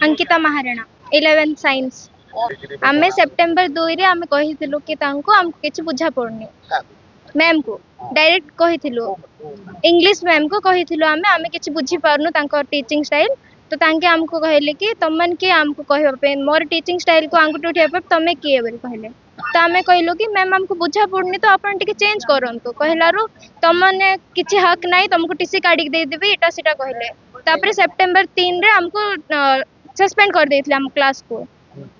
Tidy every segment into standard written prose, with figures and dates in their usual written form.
Ankita Maharana 11 science आमे September 2 रे आमे कहिथिलु कि तांको हमको किछ बुझा पड़नी मैम को डायरेक्ट कहिथिलु इंग्लिश मैम को कहिथिलु आमे किछ बुझी पारनु तांको टीचिंग स्टाइल तो तांके हमको कहले कि तमन के हमको कहबा पे मोर टीचिंग स्टाइल को आंगुठी उठिया पे तमे किए बोल कहले तो आमे कहलो कि मैम हमको बुझा पड़नी तो अपन टिके चेंज करंतु कहलारो तमने किछ हक नाही तुमको टीसी काढी दे देबी एटा सेटा कहले तापर सेप्टेम्बर 3 रे हमको सस्पेंड कर देथिले हम क्लास को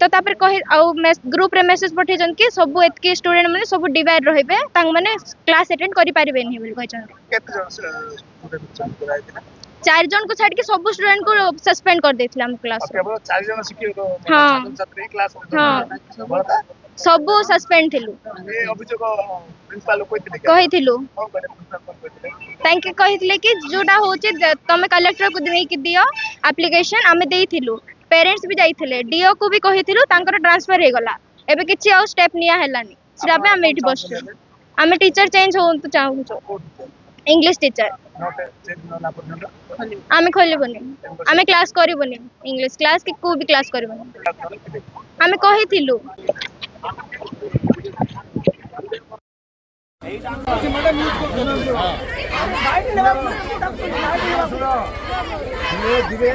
तो तापर कहि आउ ग्रुप रे मैसेज पठे जन कि सब एतके स्टूडेंट माने सब डिवाइड रहिबे तांग माने क्लास अटेंड करि पारिबे नहीं बोल कहछन केते जन स्टूडेंट जॉइन कराइथिले 4 जन को छाड़ के सब स्टूडेंट को सस्पेंड कर देथिले हम क्लास केवल 4 जन सिखियो तो हां छात्र क्लास हां सब सस्पेंड थिलु ए अभियोग प्रिंसिपल को कहिथिलु थैंक यू कहिथिले कि जोडा होचे तमे कलेक्टर को देई कि दियो एप्लीकेशन आमे देइथिलु पेरेंट्स भी जाइथिले डीओ को भी कहिथिलु तांकर ट्रांसफर हे गला एबे किछि आ स्टेप निया हेलानी सिरा पे आमे इठी बसछु आमे टीचर चेंज होन तो चाहू इंग्लिश टीचर नोट चेंज होला पर्यंत आमे खोलिबोनी आमे क्लास करिबोनी इंग्लिश क्लास कि को भी क्लास करिबोनी आमे कहिथिलु धीरे